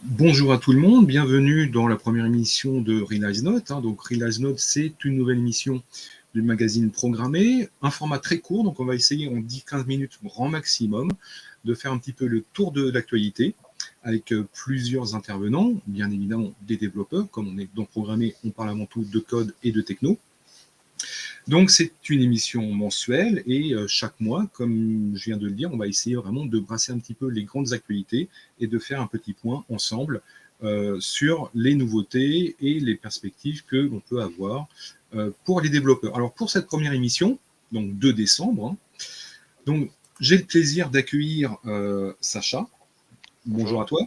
Bonjour à tout le monde, bienvenue dans la première émission de Realize Note. Donc Realize Note, c'est une nouvelle émission du magazine programmé, un format très court, donc on va essayer en 10-15 minutes grand maximum de faire un petit peu le tour de l'actualité avec plusieurs intervenants, bien évidemment des développeurs, comme on est dans programmé, on parle avant tout de code et de techno. Donc c'est une émission mensuelle et chaque mois, comme je viens de le dire, on va essayer vraiment de brasser un petit peu les grandes actualités et de faire un petit point ensemble sur les nouveautés et les perspectives que l'on peut avoir pour les développeurs. Alors pour cette première émission, donc 2 décembre, donc j'ai le plaisir d'accueillir Sacha. Bonjour à toi.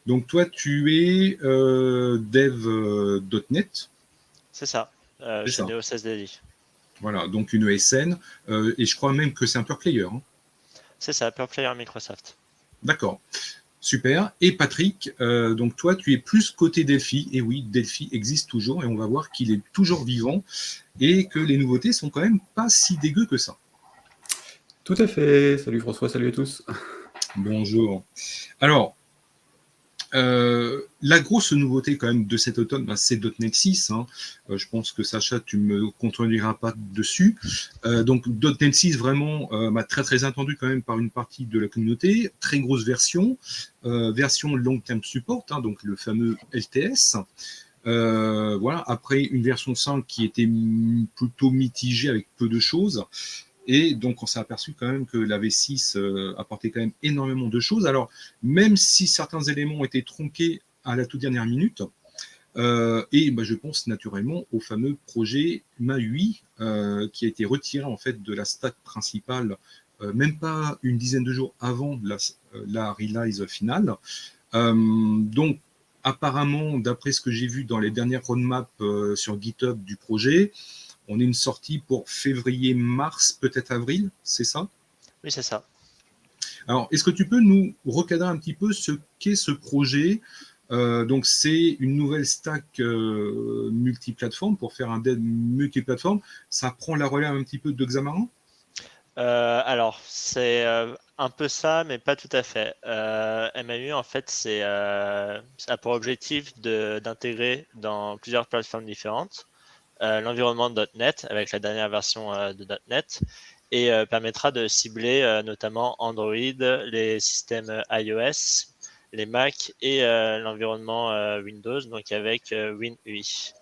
Donc toi, tu es dev.net. C'est ça, chez Neo16 Daily. Voilà, donc une ESN, et je crois même que c'est un pure player. C'est ça, pure player Microsoft. D'accord, super. Et Patrick, donc toi, tu es plus côté Delphi, et oui, Delphi existe toujours, et on va voir qu'il est toujours vivant, et que les nouveautés sont quand même pas si dégueu que ça. Tout à fait, salut François, salut à tous. Bonjour. Alors, la grosse nouveauté quand même de cet automne, c'est .NET 6. Je pense que Sacha, tu me contrediras pas dessus. Donc .NET 6 vraiment très très attendu quand même par une partie de la communauté. Très grosse version, version long term support, donc le fameux LTS. Voilà. Après une version 5 qui était plutôt mitigée avec peu de choses. Et donc, on s'est aperçu quand même que la V6 apportait quand même énormément de choses. Alors, même si certains éléments ont été tronqués à la toute dernière minute, je pense naturellement au fameux projet MAUI qui a été retiré en fait de la stack principale, même pas une dizaine de jours avant la release finale. Donc, apparemment, d'après ce que j'ai vu dans les dernières roadmaps sur GitHub du projet, on a une sortie pour février-mars, peut-être avril, c'est ça? Oui, c'est ça. Alors, est-ce que tu peux nous recadrer un petit peu ce qu'est ce projet? Donc, c'est une nouvelle stack multiplateforme pour faire un dev multiplateforme. Ça prend la relève un petit peu de Xamarin? Alors, c'est un peu ça, mais pas tout à fait. MAUI, en fait, ça a pour objectif d'intégrer dans plusieurs plateformes différentes l'environnement .NET avec la dernière version de .NET et permettra de cibler notamment Android, les systèmes iOS, les Mac et l'environnement Windows, donc avec WinUI.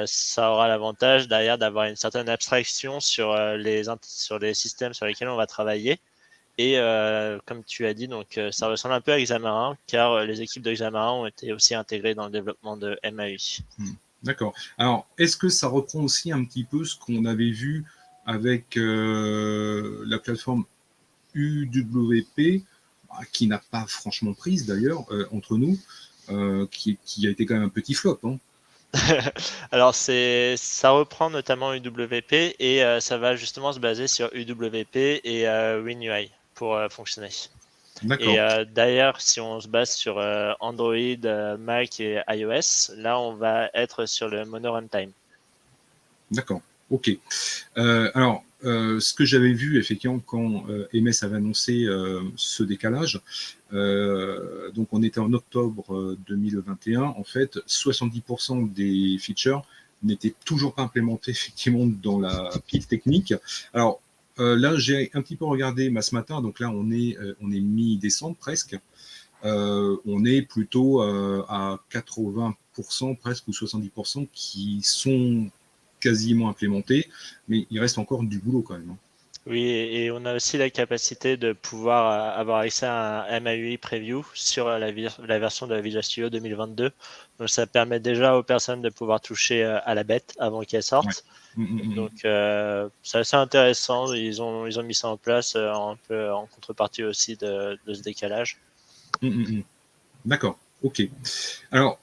Ça aura l'avantage derrière d'avoir une certaine abstraction sur les systèmes sur lesquels on va travailler. Et comme tu as dit, donc ça ressemble un peu à Xamarin, car les équipes de Xamarin ont été aussi intégrées dans le développement de MAUI. D'accord. Alors, est-ce que ça reprend aussi un petit peu ce qu'on avait vu avec la plateforme UWP, qui n'a pas franchement prise d'ailleurs, entre nous, qui a été quand même un petit flop, Alors, ça reprend notamment UWP et ça va justement se baser sur UWP et WinUI pour fonctionner. Et d'ailleurs, si on se base sur Android, Mac et iOS, là, on va être sur le Mono Runtime. D'accord, ok. Alors, ce que j'avais vu effectivement quand MS avait annoncé ce décalage, donc on était en octobre 2021, en fait, 70% des features n'étaient toujours pas implémentées effectivement dans la pile technique. Alors là, j'ai un petit peu regardé ce matin, donc là on est mi-décembre presque. On est plutôt à 80% presque ou 70% qui sont quasiment implémentés, mais il reste encore du boulot quand même. Oui, et on a aussi la capacité de pouvoir avoir accès à un MAUI Preview sur la version de la Visual Studio 2022. Donc ça permet déjà aux personnes de pouvoir toucher à la bête avant qu'elle sorte. Ouais. Donc c'est assez intéressant. Ils ont mis ça en place un peu en contrepartie aussi de ce décalage. D'accord, ok. Alors,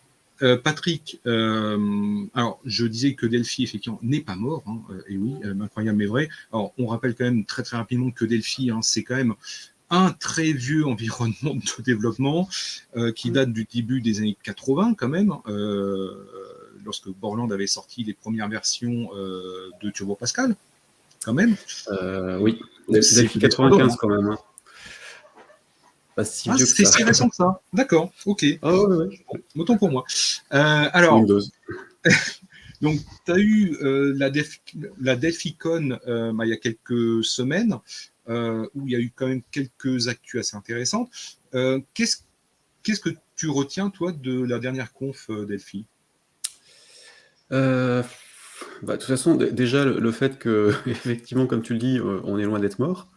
Patrick, alors je disais que Delphi effectivement n'est pas mort, et oui, incroyable mais vrai. Alors on rappelle quand même très très rapidement que Delphi, c'est quand même un très vieux environnement de développement qui date du début des années 80 quand même, lorsque Borland avait sorti les premières versions de Turbo Pascal, quand même. Oui, C'est Delphi peut-être 95 quand même, hein. Pas si Ah, vieux que c'est ça. si récent que ça. D'accord, ok. Ah ouais, ouais. Bon, autant pour moi. Alors, Windows. donc, tu as eu la DelphiCon il y a quelques semaines, où il y a eu quand même quelques actus assez intéressantes. Qu'est-ce que tu retiens, toi, de la dernière conf Delphi? De toute façon, déjà, le fait que, effectivement, comme tu le dis, on est loin d'être mort.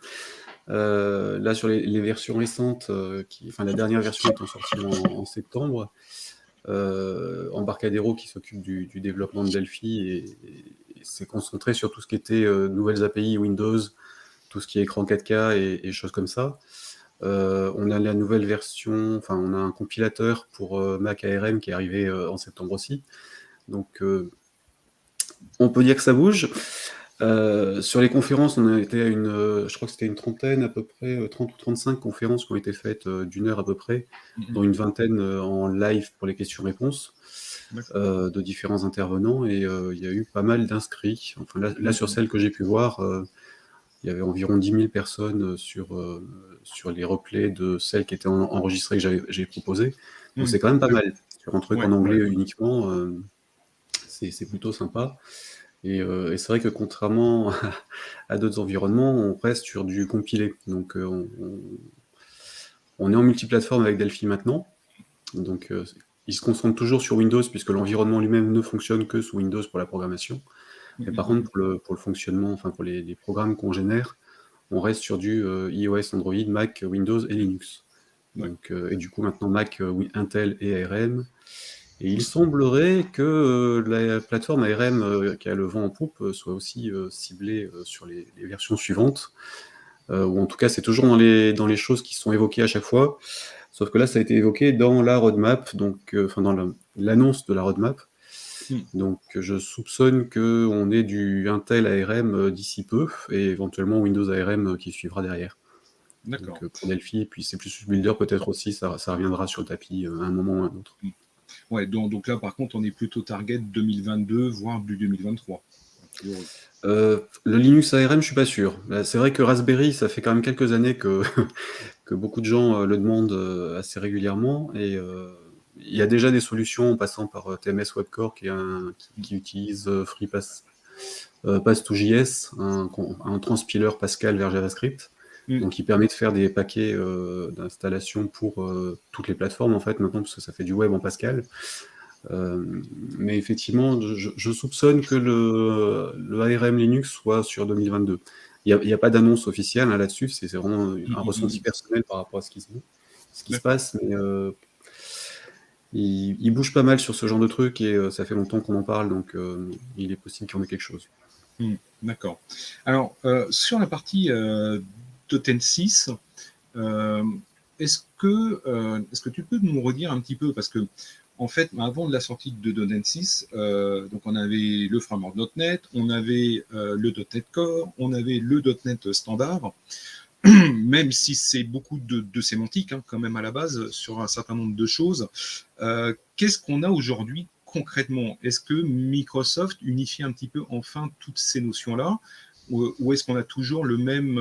Là, sur les versions récentes, la dernière version étant sortie en septembre, Embarcadero, qui s'occupe du développement de Delphi, et s'est concentré sur tout ce qui était nouvelles API Windows, tout ce qui est écran 4K et choses comme ça. On a la nouvelle version, on a un compilateur pour Mac ARM qui est arrivé en septembre aussi. Donc, on peut dire que ça bouge. Sur les conférences, on a été à je crois que c'était une trentaine à peu près, 30 ou 35 conférences qui ont été faites d'une heure à peu près, dont une vingtaine en live pour les questions-réponses de différents intervenants, et il y a eu pas mal d'inscrits. Enfin, là sur celle que j'ai pu voir, il y avait environ 10 000 personnes sur les replays de celles qui étaient enregistrées que j'ai proposées. Donc c'est quand même pas mal. Sur un truc en anglais uniquement, c'est plutôt sympa. Et c'est vrai que contrairement à d'autres environnements, on reste sur du compilé. Donc on est en multiplateforme avec Delphi maintenant. Donc il se concentre toujours sur Windows, puisque l'environnement lui-même ne fonctionne que sous Windows pour la programmation. Mais par contre, pour le fonctionnement, pour les programmes qu'on génère, on reste sur du iOS, Android, Mac, Windows et Linux. Donc, et du coup, maintenant Mac, Intel et ARM. Et il semblerait que la plateforme ARM qui a le vent en poupe soit aussi ciblée sur les versions suivantes. Ou en tout cas, c'est toujours dans les choses qui sont évoquées à chaque fois. Sauf que là, ça a été évoqué dans la roadmap, donc dans l'annonce de la roadmap. Donc je soupçonne qu'on ait du Intel ARM d'ici peu, et éventuellement Windows ARM qui suivra derrière. D'accord. Donc pour Delphi, et puis C++ Builder peut-être aussi, ça reviendra sur le tapis à un moment ou à un autre. Ouais, donc là, par contre, on est plutôt target 2022, voire du 2023. Le Linux ARM, je suis pas sûr. C'est vrai que Raspberry, ça fait quand même quelques années que, que beaucoup de gens le demandent assez régulièrement, et il y a déjà des solutions en passant par TMS Webcore qui utilise Pass2JS, un transpiler Pascal vers JavaScript, donc qui permet de faire des paquets d'installation pour toutes les plateformes en fait maintenant, parce que ça fait du web en Pascal. Mais effectivement, je soupçonne que le ARM Linux soit sur 2022. Il n'y a pas d'annonce officielle là-dessus, c'est vraiment un ressenti personnel par rapport à ce qui se passe, mais il bouge pas mal sur ce genre de truc, et ça fait longtemps qu'on en parle, donc il est possible qu'il y en ait quelque chose. D'accord. Alors, sur la partie Totem 6, est-ce que tu peux nous redire un petit peu, parce que en fait, avant de la sortie de Totem 6, donc on avait le framework .NET, on avait le .NET Core, on avait le .NET standard, même si c'est beaucoup de sémantique quand même à la base sur un certain nombre de choses. Qu'est-ce qu'on a aujourd'hui concrètement? Est-ce que Microsoft unifie un petit peu enfin toutes ces notions-là, ou est-ce qu'on a toujours le même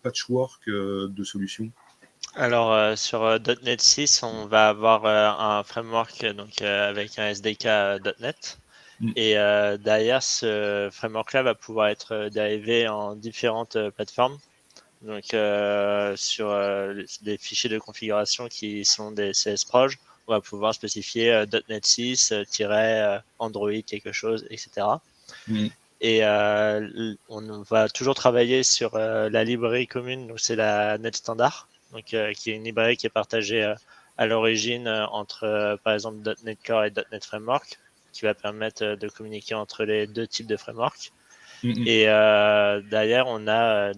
patchwork de solutions? Alors, sur .NET 6, on va avoir un framework avec un SDK .NET. Et derrière, ce framework-là va pouvoir être dérivé en différentes plateformes. Donc, sur des fichiers de configuration qui sont des CSproj, on va pouvoir spécifier .NET 6, Android quelque chose, etc. Et on va toujours travailler sur la librairie commune, donc c'est la Net Standard, donc, qui est une librairie qui est partagée à l'origine entre, par exemple, .NET Core et .NET Framework, qui va permettre de communiquer entre les deux types de frameworks. Et derrière, on a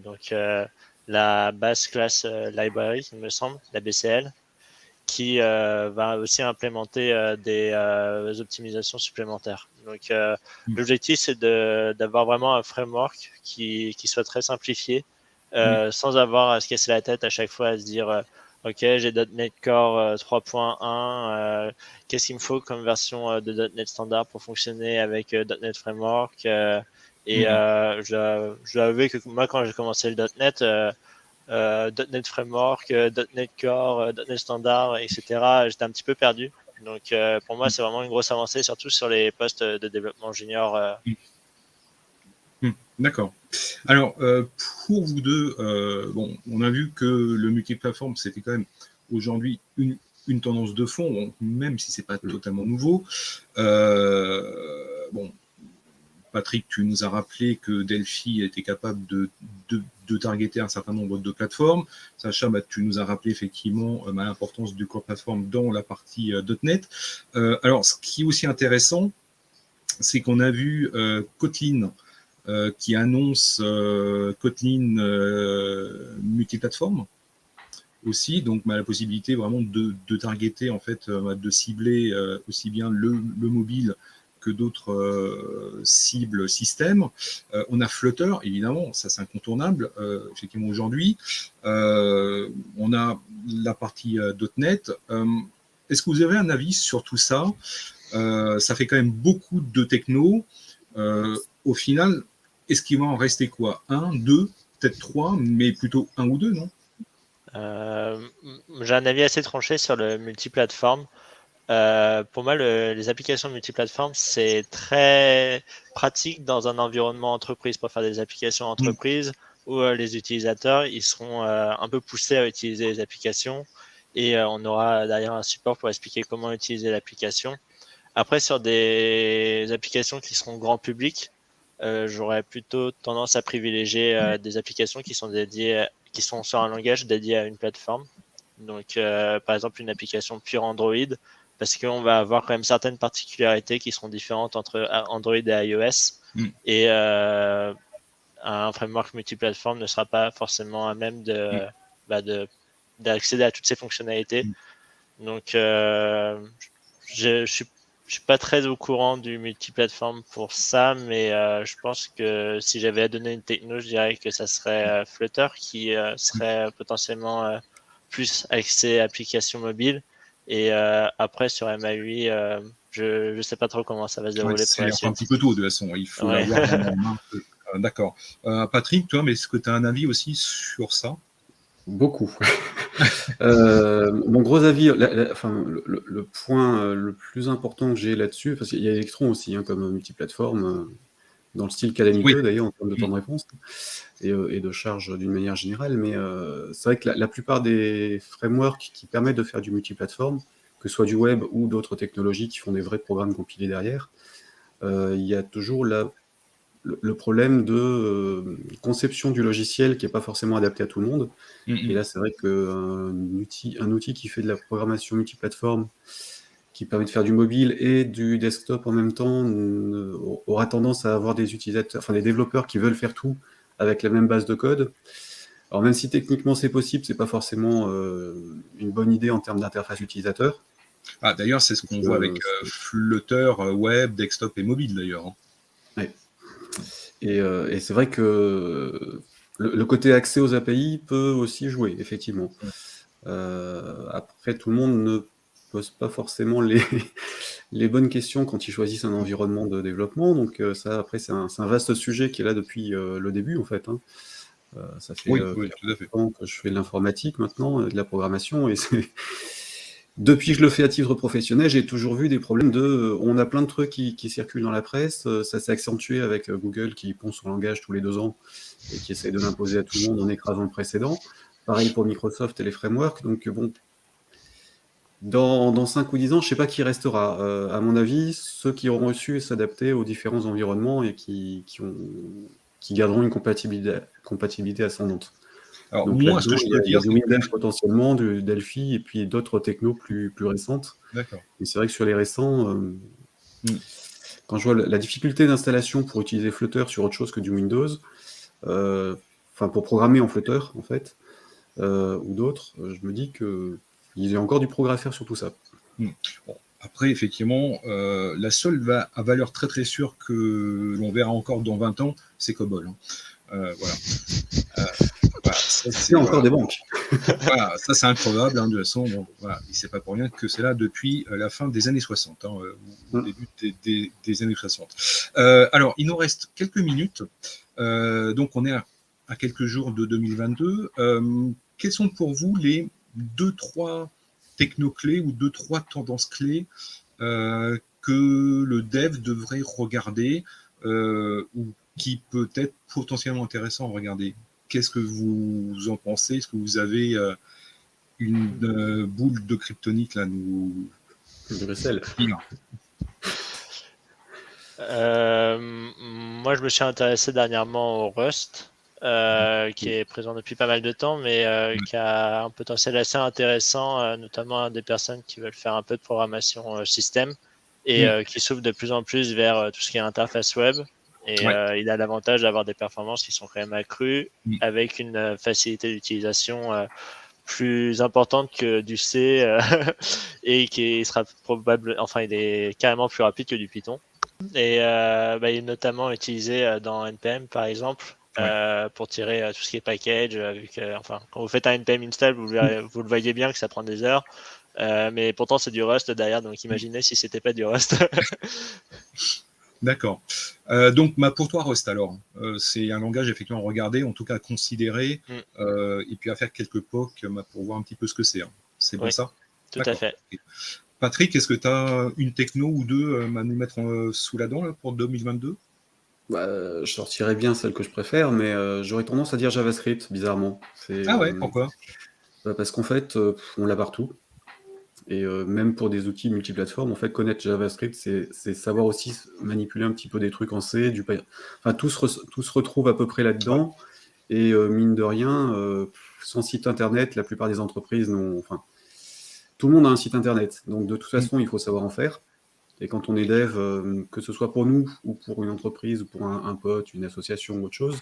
la base class library, il me semble, la BCL, qui va aussi implémenter des optimisations supplémentaires. Donc, l'objectif, c'est d'avoir vraiment un framework qui soit très simplifié, sans avoir à se casser la tête à chaque fois à se dire ok, j'ai .NET Core 3.1, qu'est-ce qu'il me faut comme version de .NET standard pour fonctionner avec .NET Framework je dois avouer que moi, quand j'ai commencé le .NET, .NET Framework, .NET Core, .NET Standard, etc., j'étais un petit peu perdu. Donc, pour moi, c'est vraiment une grosse avancée, surtout sur les postes de développement junior. D'accord. Alors, pour vous deux, bon, on a vu que le multiplateforme, c'était quand même aujourd'hui une tendance de fond, bon, même si c'est pas totalement nouveau. Bon, Patrick, tu nous as rappelé que Delphi était capable de targeter un certain nombre de plateformes. Sacha, tu nous as rappelé effectivement l'importance du core platform dans la partie .NET. Alors, ce qui est aussi intéressant, c'est qu'on a vu Kotlin qui annonce Kotlin multiplateforme aussi, donc la possibilité vraiment de targeter, en fait, de cibler aussi bien le mobile que d'autres cibles systèmes. On a Flutter, évidemment, ça c'est incontournable, effectivement aujourd'hui. On a la partie .NET. Est-ce que vous avez un avis sur tout ça? Ça fait quand même beaucoup de techno. Au final, est-ce qu'il va en rester quoi? 1, 2, peut-être 3, mais plutôt 1 ou 2, non? J'ai un avis assez tranché sur le multiplateforme. Pour moi, les applications multiplateformes, c'est très pratique dans un environnement entreprise pour faire des applications entreprises où les utilisateurs ils seront un peu poussés à utiliser les applications et on aura derrière un support pour expliquer comment utiliser l'application. Après, sur des applications qui seront grand public, j'aurais plutôt tendance à privilégier des applications qui sont dédiées, qui sont sur un langage dédié à une plateforme. Donc, par exemple, une application pure Android, parce qu'on va avoir quand même certaines particularités qui seront différentes entre Android et iOS. Et un framework multiplateforme ne sera pas forcément à même d'accéder à toutes ces fonctionnalités. Donc, je suis pas très au courant du multiplateforme pour ça, mais je pense que si j'avais à donner une techno, je dirais que ça serait Flutter qui serait potentiellement plus axé application mobile. Et après, sur MAUI, je sais pas trop comment ça va se dérouler pour la C'est suite. un petit peu tôt, de toute façon. Il faut l'avoir vraiment en main. D'accord. Patrick, toi, mais est-ce que tu as un avis aussi sur ça? Beaucoup. Mon gros avis, le point le plus important que j'ai là-dessus, parce qu'il y a Electron aussi, comme multiplateforme, dans le style calamiteux d'ailleurs en termes de temps de réponse et de charge d'une manière générale, mais c'est vrai que la plupart des frameworks qui permettent de faire du multiplateforme, que ce soit du web ou d'autres technologies qui font des vrais programmes compilés derrière, il y a toujours le problème de conception du logiciel qui n'est pas forcément adapté à tout le monde. Et là, c'est vrai qu'un outil qui fait de la programmation multiplateforme, qui permet de faire du mobile et du desktop en même temps, aura tendance à avoir des utilisateurs, des développeurs qui veulent faire tout avec la même base de code. Alors même si techniquement c'est possible, c'est pas forcément une bonne idée en termes d'interface utilisateur. Ah, d'ailleurs, c'est ce qu'on voit avec Flutter, web, desktop et mobile d'ailleurs. Ouais. Et c'est vrai que le côté accès aux API peut aussi jouer, effectivement. Après, tout le monde ne pose pas forcément les bonnes questions quand ils choisissent un environnement de développement. Donc ça, après, c'est un vaste sujet qui est là depuis le début, en fait. Ça fait tout à fait. ans que je fais de l'informatique maintenant, de la programmation, et depuis que je le fais à titre professionnel, j'ai toujours vu des problèmes on a plein de trucs qui circulent dans la presse, ça s'est accentué avec Google qui pond son langage tous les 2 ans et qui essaie de l'imposer à tout le monde en écrasant le précédent. Pareil pour Microsoft et les frameworks. Donc bon, dans 5 ou 10 ans, je ne sais pas qui restera. À mon avis, ceux qui auront su s'adapter aux différents environnements et qui garderont une compatibilité ascendante. Alors, donc moi, ce que je peux il y a dire, du Windows potentiellement, du Delphi, et puis d'autres technos plus récentes. D'accord. Et c'est vrai que sur les récents, quand je vois la difficulté d'installation pour utiliser Flutter sur autre chose que du Windows, pour programmer en Flutter, en fait, ou d'autres, je me dis qu'il y a encore du progrès à faire sur tout ça. Bon. Après, effectivement, la seule valeur très très sûre que l'on verra encore dans 20 ans, c'est COBOL. Voilà. C'est encore des banques. Voilà, ça c'est improbable, hein, de toute façon. Bon, voilà, c'est pas pour rien que c'est là depuis la fin des années 60, hein, au début des années 60. Alors, il nous reste quelques minutes. Donc, on est à quelques jours de 2022. Quels sont pour vous les 2-3 techno-clés ou 2-3 tendances clés que le dev devrait regarder ou qui peut être potentiellement intéressant à regarder? Qu'est-ce que vous en pensez? Est-ce que vous avez une boule de kryptonite là nous De vaisselle. Moi, je me suis intéressé dernièrement au Rust, qui est présent depuis pas mal de temps, mais qui a un potentiel assez intéressant, notamment à des personnes qui veulent faire un peu de programmation système et qui s'ouvrent de plus en plus vers tout ce qui est interface web. Et il a l'avantage d'avoir des performances qui sont quand même accrues avec une facilité d'utilisation plus importante que du C et qui sera il est carrément plus rapide que du Python. Et il est notamment utilisé dans NPM par exemple pour tirer tout ce qui est package. Quand vous faites un NPM install, vous le voyez bien que ça prend des heures. Mais pourtant c'est du Rust derrière, donc imaginez si c'était pas du Rust. D'accord. Donc, pour toi, Rust, alors, c'est un langage effectivement à regarder, en tout cas à considérer, et puis à faire quelques POC pour voir un petit peu ce que c'est. Hein. C'est bon ça? Tout à fait. Okay. Patrick, est-ce que tu as une techno ou deux à nous mettre sous la dent là, pour 2022? Je sortirais bien celle que je préfère, mais j'aurais tendance à dire JavaScript, bizarrement. Ah ouais, pourquoi? Parce qu'en fait, on l'a partout. Et même pour des outils multiplateformes, en fait, connaître JavaScript, c'est savoir aussi manipuler un petit peu des trucs en C, tout se retrouve à peu près là-dedans. Et mine de rien, sans site internet, la plupart des entreprises tout le monde a un site internet. Donc de toute façon, il faut savoir en faire. Et quand on est dev, que ce soit pour nous ou pour une entreprise ou pour un pote, une association ou autre chose,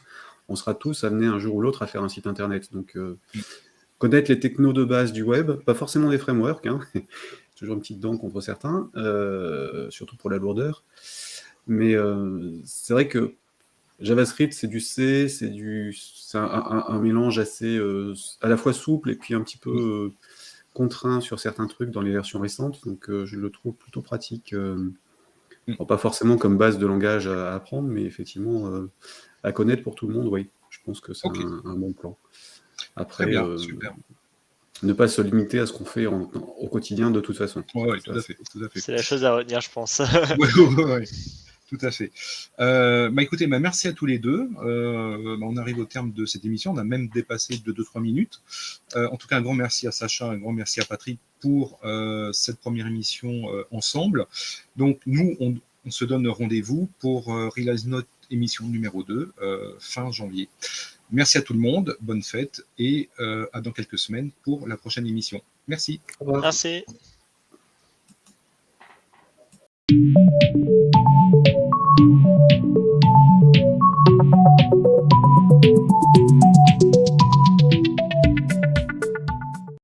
on sera tous amenés un jour ou l'autre à faire un site internet. Donc connaître les technos de base du web, pas forcément des frameworks, hein. Toujours une petite dent contre certains, surtout pour la lourdeur. Mais c'est vrai que JavaScript, c'est du C, c'est un mélange assez à la fois souple et puis un petit peu contraint sur certains trucs dans les versions récentes. Donc je le trouve plutôt pratique. Pas forcément comme base de langage à apprendre, mais effectivement à connaître pour tout le monde, oui. Je pense que c'est un bon plan. Après, super. Ne pas se limiter à ce qu'on fait au quotidien de toute façon. Oui, tout à fait. C'est la chose à retenir, je pense. Ouais. Tout à fait. Écoutez, merci à tous les deux. On arrive au terme de cette émission. On a même dépassé de 2-3 minutes. En tout cas, un grand merci à Sacha, un grand merci à Patrick pour cette première émission ensemble. Donc, nous, on se donne rendez-vous pour Realize Note émission numéro 2, fin janvier. Merci à tout le monde, bonne fête et à dans quelques semaines pour la prochaine émission. Merci. Au revoir. Merci.